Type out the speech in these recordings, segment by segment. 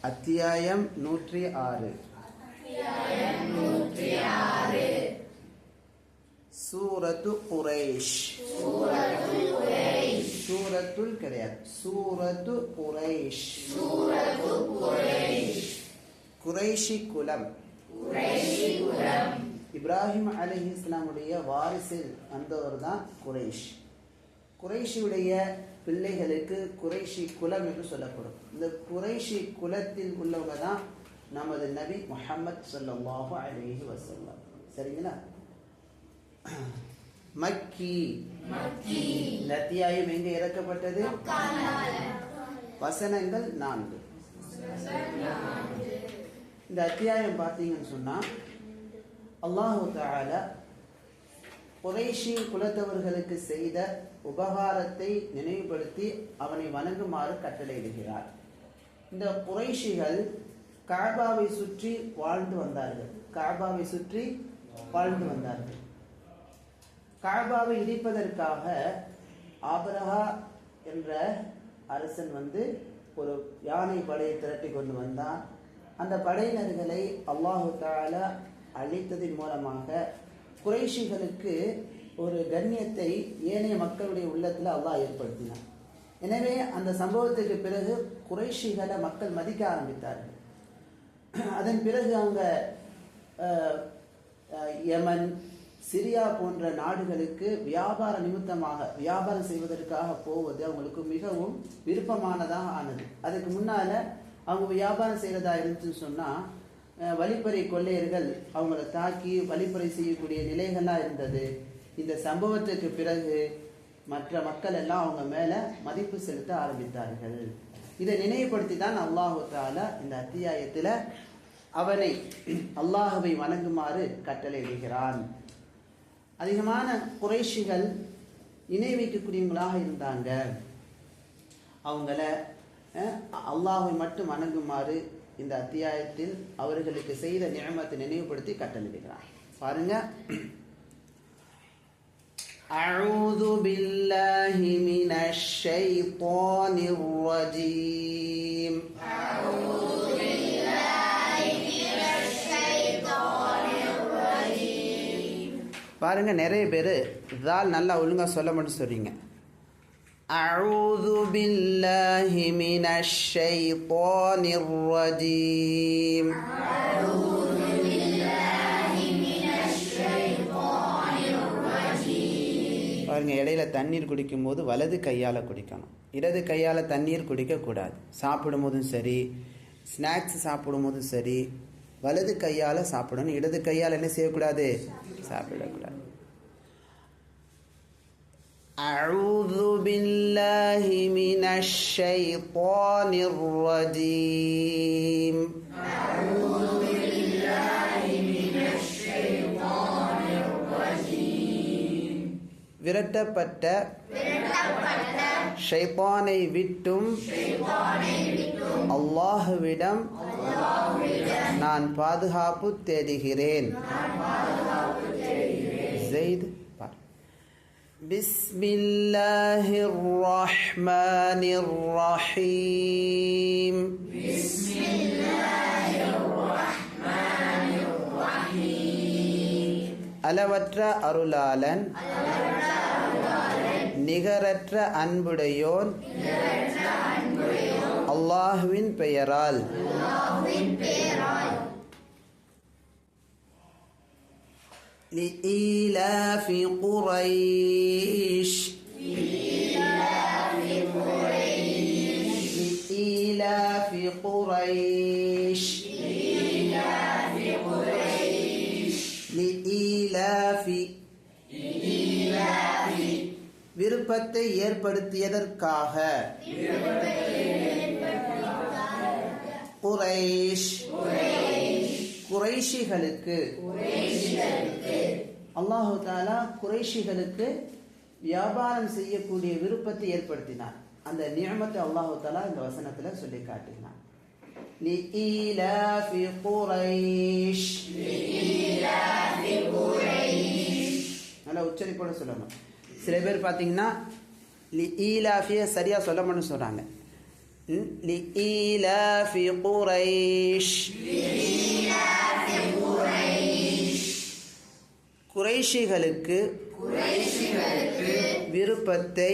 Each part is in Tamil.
அத்தியாயம் 106. சூரத்து குரைஷ். சூரத்துல் கிடையாது, சூரத்து குரைஷ். குரைஷி குலம். இப்ராஹிம் அலைஹிஸ்ஸலாமுடைய வாரிசில் வந்தவர் தான் குரைஷ். குரைஷியுடைய பிள்ளைகளுக்கு குரைஷி குலம் என்று சொல்லப்படும். இந்த குரைஷி குலத்தில் உள்ளவங்க தான் நமது நபி முஹம்மது ஸல்லல்லாஹு அலைஹி வஸல்லம். சரிங்களா? மக்கி. இந்த அத்தியாயம் எங்க இறக்கப்பட்டது? வசனங்கள் 4. இந்த அத்தியாயம் பார்த்தீங்கன்னு சொன்னா அல்லாஹு தஆலா குரைஷி குலத்தவர்களுக்கு செய்த உபகாரத்தை நினைவுபடுத்தி அவனை வணங்குமாறு கட்டளையிடுகிறார். இந்த குரைஷிகள் கஅபாவை சுற்றி வாழ்ந்து வந்தார்கள். கஅபாவை சுற்றி வாழ்ந்து வந்தார்கள். கஅபாவை இடிப்பதற்காக ஆபிரஹா என்ற அரசன் ஒரு யானை படையை திரட்டி கொண்டு வந்தான். அந்த படையினர்களை அல்லாஹு தஆலா அழித்ததின் மூலமாக குரைஷிகளுக்கு ஒரு கண்ணியத்தை ஏனைய மக்களுடைய உள்ளத்தில் அல்லாஹ் ஏற்படுத்தினார். எனவே அந்த சம்பவத்துக்கு பிறகு குரைஷிகளை மக்கள் மதிக்க ஆரம்பித்தார்கள். அதன் பிறகு அவங்க யமன், சிரியா போன்ற நாடுகளுக்கு வியாபார நிமித்தமாக வியாபாரம் செய்வதற்காக போவது அவங்களுக்கு மிகவும் விருப்பமானதாக ஆனது. அதுக்கு முன்னால அவங்க வியாபாரம் செய்யறதா இருந்துச்சுன்னு சொன்னா வழிப்பறை கொள்ளையர்கள் அவங்களை தாக்கி வழிப்பறை செய்யக்கூடிய நிலைகள்லாம் இருந்தது. இந்த சம்பவத்துக்கு பிறகு மற்ற மக்கள் எல்லாம் அவங்க மேல மதிப்பு செலுத்த ஆரம்பித்தார்கள். இதை நினைவுபடுத்தி தான் அல்லாஹு தஆலா இந்த அத்தியாயத்துல அவனை அல்லாஹுவை வணங்குமாறு கட்டளையிடுகிறான். அதிகமான குரைஷிகள் இணை வைக்கக்கூடியவங்களாக இருந்தாங்க. அவங்கள அல்லாஹுவை மட்டும் வணங்குமாறு இந்த அத்தியாயத்தில் அவர்களுக்கு செய்த நிஅமத்தை நினைவுபடுத்தி கட்டளையிடுகிறார். பாருங்க. அஊது பில்லாஹி மினஷ் ஷைத்தானிர் ரஜீம். அஊது பில்லாஹி மினஷ் ஷைத்தானிர் ரஜீம். பாருங்க, நிறைய பேர் இதால் நல்லா ஒழுங்கா சொல்ல மட்டும் சொல்றீங்க. أعوذ بالله من الشيطان الرجيم. أعوذ بالله من الشيطان الرجيم. பாருங்க, இடையில தண்ணீர் குடிக்கும் போது வலது கையால குடிக்கணும், இடது கையால தண்ணீர் குடிக்க கூடாது. சாப்பிடும் போதும் சரி, ஸ்நாக்ஸ் சாப்பிடும் போதும் சரி, வலது கையால சாப்பிடணும். இடது கையால் என்ன செய்யக்கூடாது? சாப்பிடக்கூடாது. أعوذ بالله من الشيطان الرجيم. أعوذ بالله من الشيطان الرجيم. விரட்டப்பட்ட ஷைத்தானை விட்டும் அல்லாஹ்விடம் நான் பாதுகாப்பு தேடுகிறேன். ஸெய்த். بسم الله الرحمن الرحيم. بسم الله الرحمن الرحيم. அளவற்ற அருளாளன், நிகரற்ற அன்புடையோன் அல்லாஹ்வின் பெயரால். لإيلاف قريش. لإيلاف قريش. لإيلاف விருப்பத்தை ஏற்படுத்தியதற்காக. குரைஷ் குரைஷிகளுக்கு. அல்லாஹு தஆலா குரைஷிகளுக்கு வியாபாரம் செய்யக்கூடிய விருப்பத்தை ஏற்படுத்தினார். அந்த நிஅமத்தை அல்லாஹு தஆலா இந்த வசனத்துல சொல்லி காட்டினார். لإيلاف قريش. நல்லா உச்சரிப்போட சொல்லணும். சில பேர் பார்த்தீங்கன்னா ஈலாஃபியை சரியாக சொல்ல மாட்டேன்னு சொல்கிறாங்க. لإيلاف قريش குறைஷிகளுக்கு விருப்பத்தை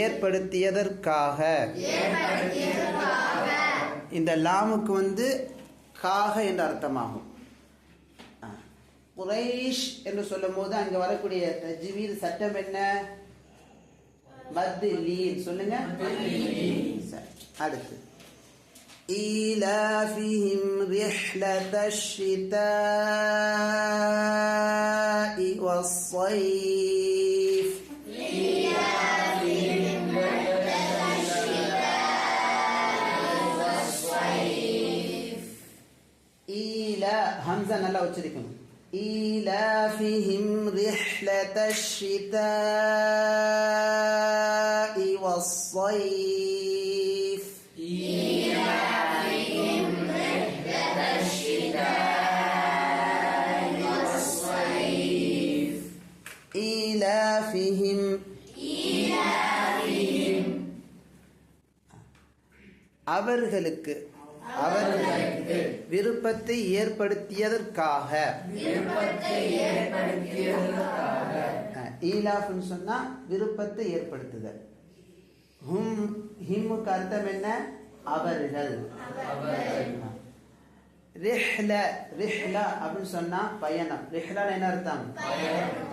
ஏற்படுத்தியதற்காக. இந்த லாமுக்கு காக என்ற அர்த்தமாகும். குறைஷ் என்று சொல்லும் போது அங்க வரக்கூடிய தஜ்வீத் சட்டம் என்ன? மத் லீன். சொல்லுங்க. அடுத்து إيلافهم رحلة الشتاء والصيف. إيلا همزة நல்லா உச்சரிக்கணும். إيلافهم رحلة الشتاء والصيف. إيلافهم அவர்களுக்கு விருப்பத்தை ஏற்படுத்தியதற்காக. ஈலாஃப்னு சொன்னா விருப்பத்தை ஏற்படுத்துதல். ஹிம்முக்கு அர்த்தம் என்ன? அவர்கள். ரிஹ்லா அப்படின்னு சொன்னா பயணம். ரிஹ்லான்னு என்ன அர்த்தம்?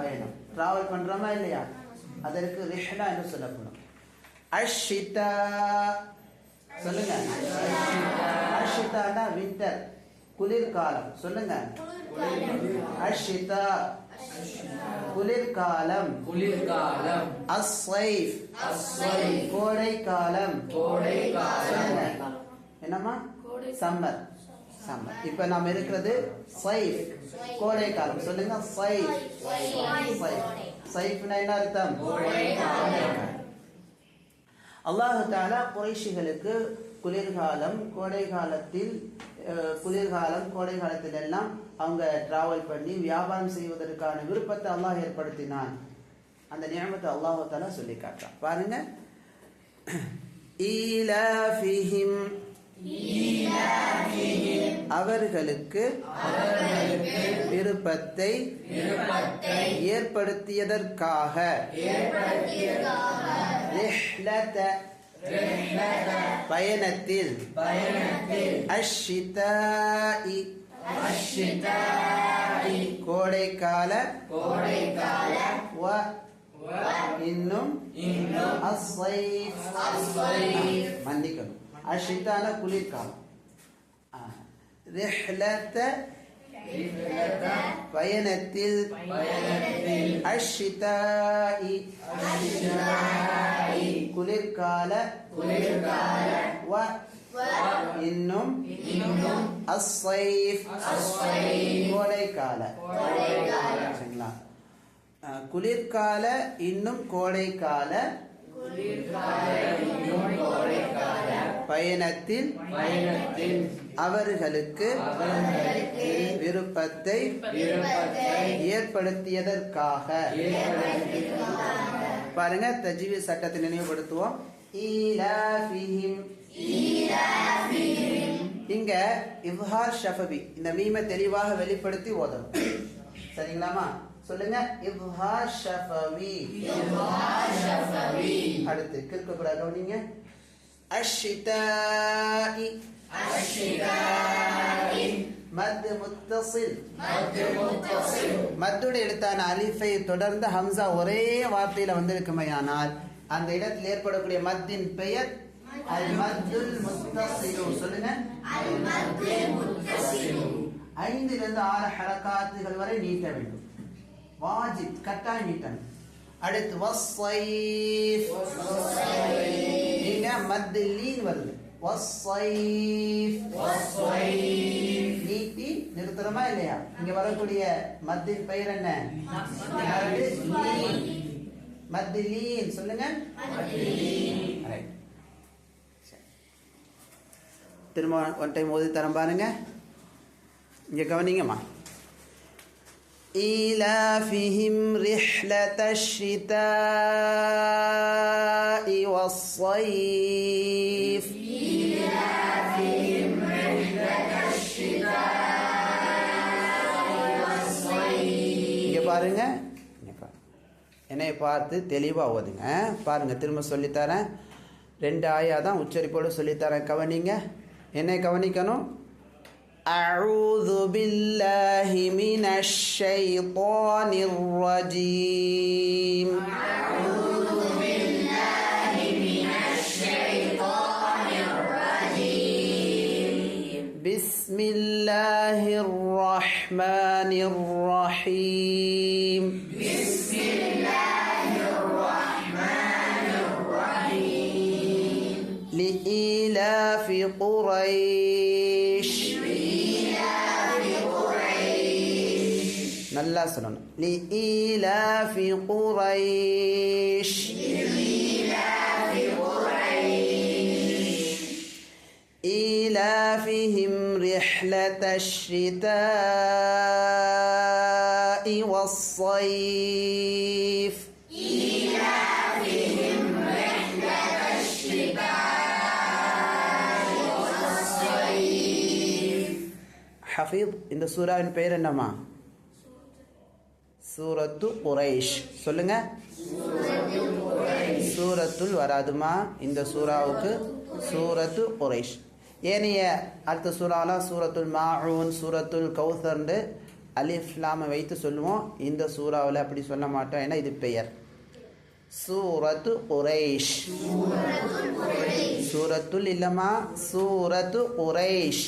பயணம். டிராவல் பண்றோமா இல்லையா, அதற்கு ரிஹ்லா என்று சொல்லப்படும். அஷ்ஷிதா சொல்லுங்க. அஷ்ஷிதானா வின்டர், குளிர்காலம். சொல்லுங்க. அஷ்ஷிதா குளிர்காலம். அஸ்ஸைஃப் கோடைக்காலம். என்னம்மா? சம்மர். சம்மர். இப்ப நாம் இருக்கிறது சைஃப், கோடைக்காலம். சொல்லுங்க. சைஃப். சைஃப்னா என்ன அர்த்தம்? அல்லாஹ் தஆலா குறைஷிகளுக்கு குளிர்காலம், கோடை காலத்தில், குளிர்காலம் கோடை காலத்தில் எல்லாம் அவங்க டிராவல் பண்ணி வியாபாரம் செய்வதற்கான விருப்பத்தை அல்லாஹ் ஏற்படுத்தினான். அந்த நியமத்தை அல்லாஹ் தஆலா சொல்லி காட்டுறான். பாருங்க. ஈலாஃபிஹிம் அவர்களுக்கு விருப்பத்தை ஏற்படுத்தியதற்காக. பயணத்தில். அஷ்ஷிதாஇ கோடைக்கால. இன்னும் அஸ்ஸைஃப் மன்னிக்கணும். அஷ்ஷிதான குளிர்காலம். ரிஹ்லத பயணத்தில். அஷ்ஷிதாஇ குளிர்கால. இன்னும் அஸ்ஸைஃப் கோடைக்கால. சரிங்களா? குளிர்கால இன்னும் கோடைக்கால பயணத்தில் அவர்களுக்கு விருப்பத்தை ஏற்படுத்தியதற்காக. பாருங்க, தஜ்வீத் சட்டத்தை நினைவுபடுத்துவோம். ஈலாஃபிஹிம். இங்க இவ்ஹார் ஷஃபவி, இந்த மீமை தெளிவாக வெளிப்படுத்தி ஓதணும். சரிங்களாமா? சொல்லுங்க. இவ்ஹார் ஷஃபவி. அடுத்து கிறுக்க கூட கவனிங்க. அஷ்ஷிதாஇ மத் முத்தஸில். மத்துடைய எழுத்தான அலிஃபை தொடர்ந்து ஹம்சா ஒரே வார்த்தையில வந்திருக்குமையானால் அந்த இடத்தில் ஏற்படக்கூடிய மத்தின் பெயர் அல் மத்துல் முத்தஸில். சொல்லுங்க. 5 இருந்து 6 ஹரகாத்துகள் வரை நீட்ட வேண்டும். வாஜிப், கட்டாயம் நீட்டணும். அடுத்து வஸ்ஸைஃப். இங்க மத் லீன் வருது. வஸ்ஸைஃப் நீட்டி நிறுத்தணுமா இல்லையா? இங்க வரக்கூடிய மத்தின் பெயர் என்ன? மத் லீன். சொல்லுங்க. திரும்ப ஒன் டைம் ஓதி தரம் பாருங்க. இங்க கவனிங்கம்மா. إيلافهم رحلة الشتاء والصيف இங்க பாருங்க, என்னை பார்த்து தெளிவாக ஓதுங்க. பாருங்க, திரும்ப சொல்லித்தரேன். 2 ஆயா தான் உச்சரிப்போடு சொல்லித்தரேன், கவனிங்க. என்னை கவனிக்கணும். அஊது பில்லாஹி மினஷ் ஷைத்தானிர் ரஜீம். பிஸ்மில்லாஹிர் ரஹ்மானிர் ரஹீம். لإيلاف قريش. நல்லா சொல்லணும். لإيلاف قريش. إيلافهم رحلة الشتاء والصيف. ஹஃபீத், இந்த சூராவின் பெயர் என்னம்மா? சூரத்து குரைஷ். சொல்லுங்க. சூரத்துல் வராதுமா இந்த சூராவுக்கு, சூரத்து குரைஷ். ஏனைய அடுத்த சூறாவெலாம் சூரத்துல் மாஊன், சூரத்துல் கௌசர்னு அலிஃப் லாமை வைத்து சொல்லுவோம். இந்த சூறாவில் அப்படி சொல்ல மாட்டோம், ஏன்னா இது பெயர். சூரத்து குரைஷ். சூரத்துல் இல்லமா, சூரத்து குரைஷ்.